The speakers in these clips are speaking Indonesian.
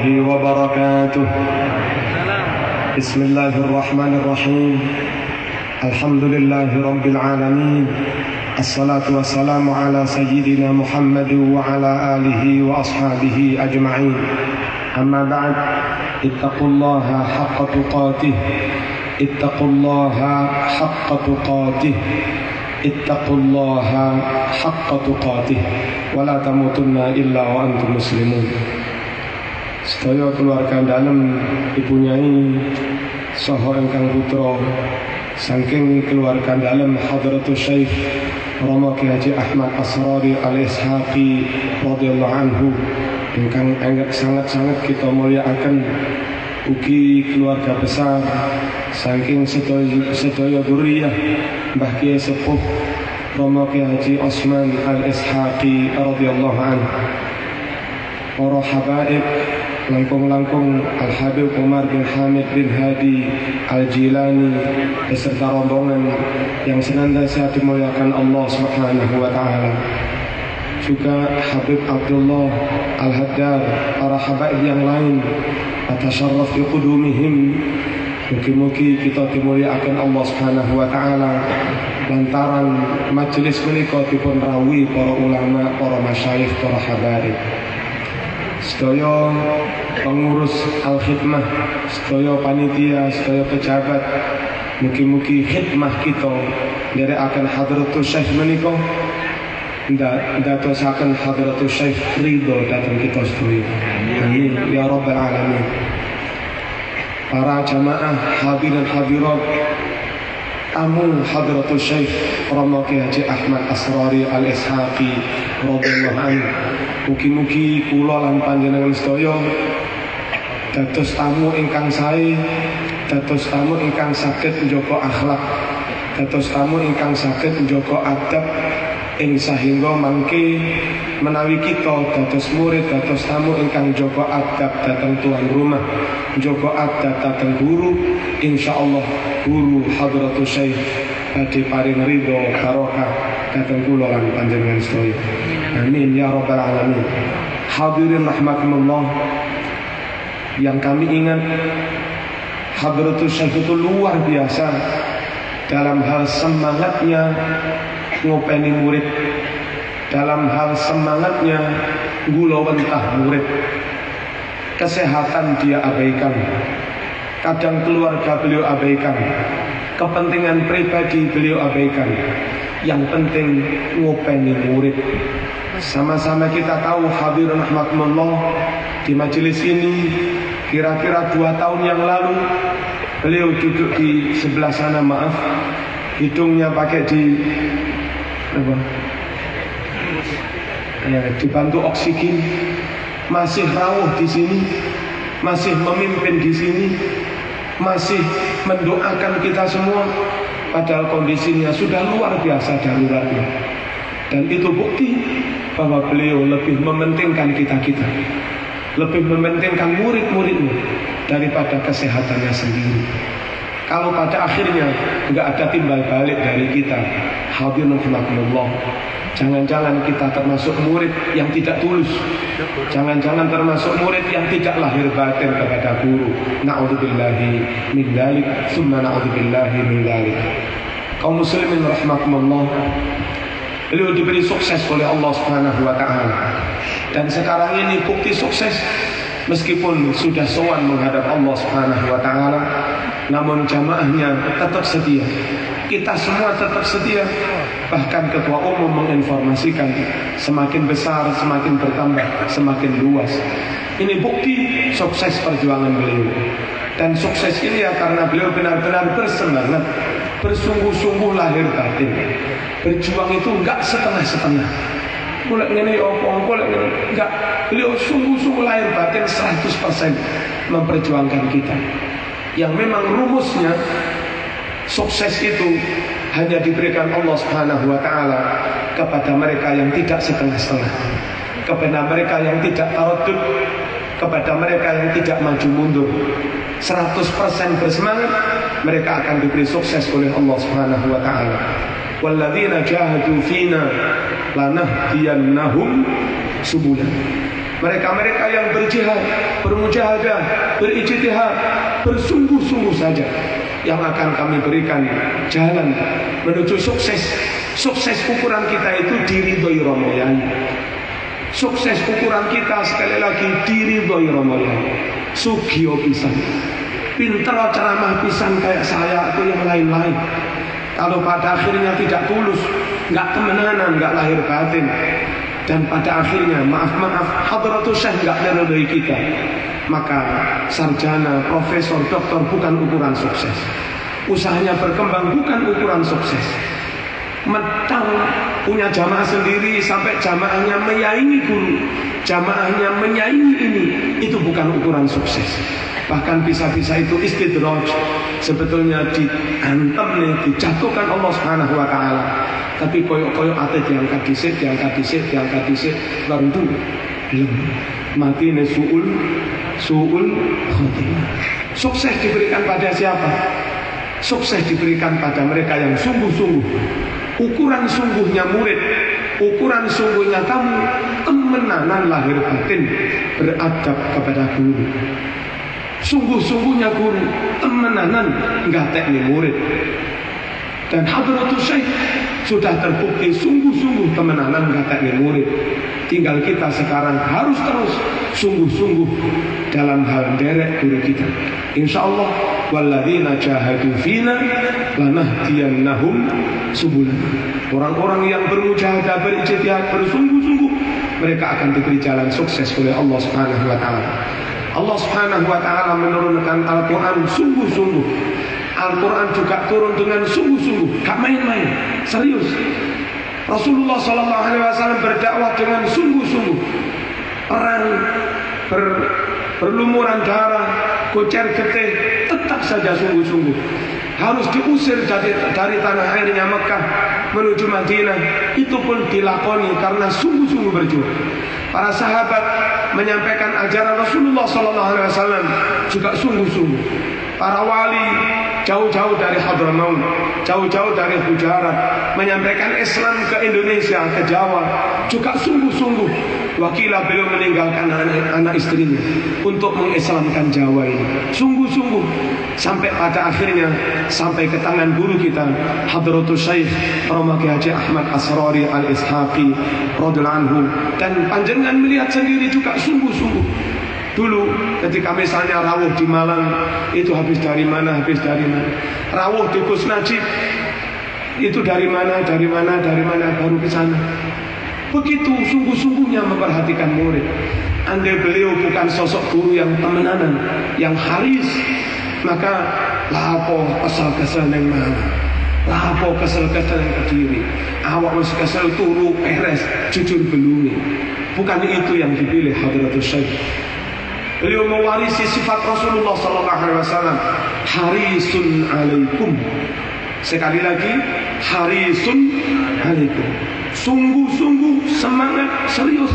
وبركاته. بسم الله الرحمن الرحيم. الحمد لله رب العالمين. الصلاة والسلام على سيدنا محمد وعلى آله وأصحابه أجمعين. أما بعد، اتقوا الله حق تقاته، اتقوا الله حق تقاته، اتقوا الله حق تقاته، ولا تموتن إلا وأنتم مسلمون. Sedaya keluarga dalem dipunyai saha ingkang putra saking keluarga dalem Hadratus Syekh Rama Ki Haji Ahmad Asrari Al-Ishaqi radhiyallahu anhu ingkang sangat-sangat kita mulyakaken, ugi keluarga besar saking sedaya dzurriyyah Mbah Kiai Sepuh Rama Ki Haji Osman Al-Ishaqi radhiyallahu anhu. Para habaib langkung-langkung Al-Habib Umar bin Hamid bin Hadi Al-Jilani beserta rombongan yang senantiasa dimuliakan Allah Subhanahu wa taala. Juga Habib Abdullah Al-Haddad, para habaib yang lain, atasyarraf bi qudumihim. Mugi-mugi kita dimuliakan Allah Subhanahu wa taala lantaran majelis menika dipun rawuhi para ulama, para masyayikh, para habaib. Sedaya pengurus al-khidmah, sedaya panitia, sedaya pejabat, mugi-mugi khidmah kita nderekaken Hadratus Syekh menika ndadosaken Hadratus Syekh ridho dhateng kita sedaya. Amin ya rabbal alamin. Para jamaah hadirin hadirat, tamu Hadratus Syekh Rama Ki Haji Ahmad Asrari Al-Ishaqi radhiyallahu anhu, mugi-mugi kula lan panjenengan sedaya dados tamu ingkang sae, dados tamu ingkang saged njaga akhlak, dados tamu ingkang saged njaga adab, ing sahingga mangke menawi kita dados murid, dados tamu ingkang njaga adab dhateng tuan rumah, njaga adab dhateng guru, insyaallah guru Hadratus Syekh badhe paring ridho barokah dhateng kula lan panjenengan sedaya. Amin ya rabbal alamin. Hadirin rahimakumullah, yang kami ingat Hadratus Syekh itu luar biasa dalam hal semangatnya ngopeni murid, dalam hal semangatnya gulawentah murid. Kesehatan dia abaikan, kadang keluarga beliau abaikan, kepentingan pribadi beliau abaikan. Yang penting ngopeni murid. Sama-sama kita tahu hadirin rahmatullah, di majelis ini kira-kira 2 tahun yang lalu beliau duduk di sebelah sana, maaf, hidungnya pakai dibantu oksigen, masih rawuh di sini, masih memimpin di sini, masih mendoakan kita semua, padahal kondisinya sudah luar biasa daruratnya. Dan itu bukti bahwa beliau lebih mementingkan kita-kita, lebih mementingkan murid-muridnya daripada kesehatannya sendiri. Kalau pada akhirnya nggak ada timbal balik dari kita, hadirin rahimakumullah, jangan-jangan kita termasuk murid yang tidak tulus, jangan-jangan termasuk murid yang tidak lahir batin kepada guru. Na'udzubillahi min dzalik, tsumma na'udzubillahi min dzalik. Kaum muslimin rahimakumullah, beliau diberi sukses oleh Allah Subhanahu wa taala. Dan sekarang ini bukti sukses, meskipun sudah sowan menghadap Allah Subhanahu wa taala, namun jamaahnya tetap setia. Kita semua tetap setia. Bahkan ketua umum menginformasikan semakin besar, semakin bertambah, semakin luas. Ini bukti sukses perjuangan beliau. Dan sukses ini ya karena beliau benar-benar bersemangat, bersungguh-sungguh lahir batin. Berjuang itu enggak setengah-setengah. Boleh ngene opo, boleh ngene. Enggak, beliau sungguh-sungguh lahir batin 100% memperjuangkan kita. Yang memang rumusnya sukses itu hanya diberikan Allah Subhanahu wa taala kepada mereka yang tidak setengah-setengah, kepada mereka yang tidak taraddud, kepada mereka yang tidak maju mundur. 100% bersemangat, mereka akan diberi sukses oleh Allah Subhanahu wa taala. Walladzina jahadu fina lanahdiyannahum subulana. Mereka-mereka yang berjihad, bermujahadah, berijtihad, bersungguh-sungguh saja, yang akan kami berikan jalan menuju sukses. Sukses ukuran kita itu diridhoi Ramayana. Sukses ukuran kita sekali lagi diridhoi Ramayana. Sugio pisan, pinter ceramah pisan kayak saya atau yang lain-lain. Kalau pada akhirnya tidak tulus, nggak temenanan, nggak lahir batin, dan pada akhirnya maaf hadratus syekh nggak meridhoi kita, maka sarjana, profesor, doktor bukan ukuran sukses. Usahanya berkembang bukan ukuran sukses. Metang punya jamaah sendiri sampai jamaahnya menyaingi guru, jamaahnya menyaingi ini, itu bukan ukuran sukses. Bahkan bisa-bisa itu istidraj, sebetulnya diantem nih, dijatuhkan Allah Subhanahu wa taala. Tapi koyok-koyok ate diangkat dhisik, baru itu mati nih suul khotimah. Sukses diberikan pada siapa? Sukses diberikan pada mereka yang sungguh-sungguh. Ukuran sungguhnya murid, ukuran sungguhnya kamu, temenanan lahir batin beradab kepada guru. Sungguh-sungguhnya guru, temenanan ngatekni murid. Dan hadratus syekh sudah terbukti sungguh-sungguh temenanan ngatekni murid. Tinggal kita sekarang harus terus sungguh-sungguh dalam hal derek guru kita. Insyaallah walladzina jahadu fina lanahdiyannahum subulana. Orang-orang yang bermujahadah, berijtihad, bersungguh-sungguh, mereka akan diberi jalan sukses oleh Allah Subhanahu wa taala. Allah Subhanahu wa taala menurunkan Al-Qur'an sungguh-sungguh. Al-Qur'an juga turun dengan sungguh-sungguh, gak main-main, serius. Rasulullah sallallahu alaihi wasallam berdakwah dengan sungguh-sungguh. Perang berlumuran darah, kocar getih, tetap saja sungguh-sungguh. Harus diusir dari tanah airnya Mekah menuju Madinah, itu pun dilakoni karena sungguh-sungguh berjuang. Para sahabat menyampaikan ajaran Rasulullah SAW juga sungguh-sungguh. Para wali jauh-jauh dari Hadramaut, jauh-jauh dari Gujarat, menyampaikan Islam ke Indonesia, ke Jawa, juga sungguh-sungguh. Wakilah beliau meninggalkan anak istrinya untuk mengislamkan Jawa ini, sungguh-sungguh, sampai pada akhirnya sampai ke tangan guru kita Hadratus Syekh Romaki Haji Ahmad Asrori Al-Ishaqi radhiyallahu anhu. Dan panjenengan melihat sendiri juga sungguh-sungguh. Dulu ketika misalnya rawuh di Malang, itu habis dari mana. Rawuh di Gus Najib, itu dari mana, baru ke sana. Begitu sungguh-sungguhnya memperhatikan murid. Andai beliau bukan sosok guru yang temenanan, yang haris, maka lapo kesel-kesel neng mana, lapo kesel-kesel neng Kediri, awak masih kesel turu peres, jujur belumi. Bukan itu yang dipilih Hadratus Syekh. Beliau mewarisi sifat Rasulullah SAW, harisun alaikum. Sekali lagi, harisun alaikum. Sungguh-sungguh semangat serius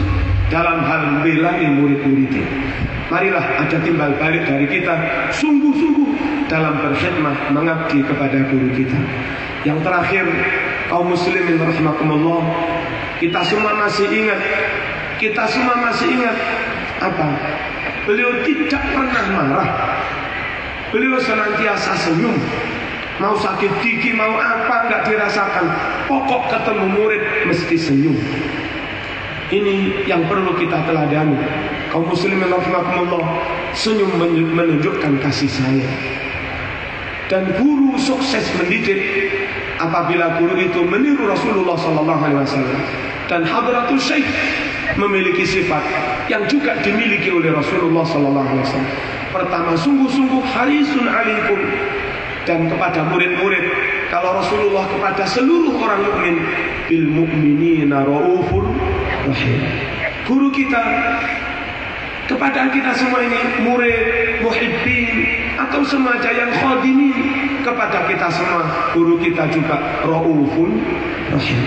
dalam hal membela murid-muridnya. Marilah ada timbal balik dari kita, sungguh-sungguh dalam berkhidmah mengabdi kepada guru kita. Yang terakhir, kaum muslimin rahimakumullah, kita semua masih ingat apa? Beliau tidak pernah marah. Beliau senantiasa senyum. Mau sakit gigi, mau apa, enggak dirasakan. Pokok ketemu murid mesti senyum. Ini yang perlu kita teladani. Kaum muslimin rahimakumullah, senyum menunjukkan kasih sayang. Dan guru sukses mendidik apabila guru itu meniru Rasulullah SAW. Dan Hadratus Syekh memiliki sifat yang juga dimiliki oleh Rasulullah SAW. Pertama, sungguh-sungguh harisun alaikum. Dan kepada murid-murid, kalau Rasulullah kepada seluruh orang mukmin, bil mu'minina raufur rahim. Guru kita kepada kita semua ini, murid, muhibbin, atau semacam yang khadimin, kepada kita semua, guru kita juga raufun rahim.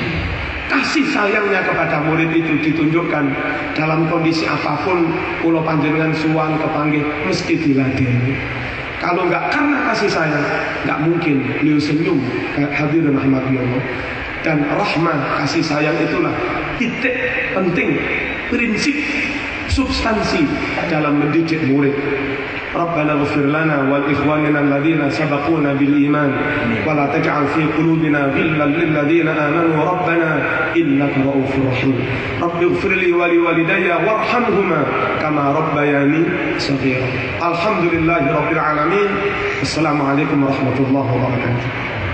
Kasih sayangnya kepada murid itu ditunjukkan dalam kondisi apapun. Kula panjenengan suwan kepanggih mesti diladeni. Kalau enggak karena kasih sayang, enggak mungkin beliau senyum. Hadirin rahimakumullah. Dan rahmah, kasih sayang itulah titik penting, prinsip substansi dalam mendidik murid. Rabbana ighfir lana wal ikhwanina alladhina sabaquna bil iman wa la taj'al fi qulubina ghillan lil ladzina amanu rabbana innaka ra'ufur rahim. Rabbi ighfir li wa li walidayya warhamhuma kama rabbayani shaghira. Alhamdulillahirabbil alamin. Assalamualaikum warahmatullahi wabarakatuh.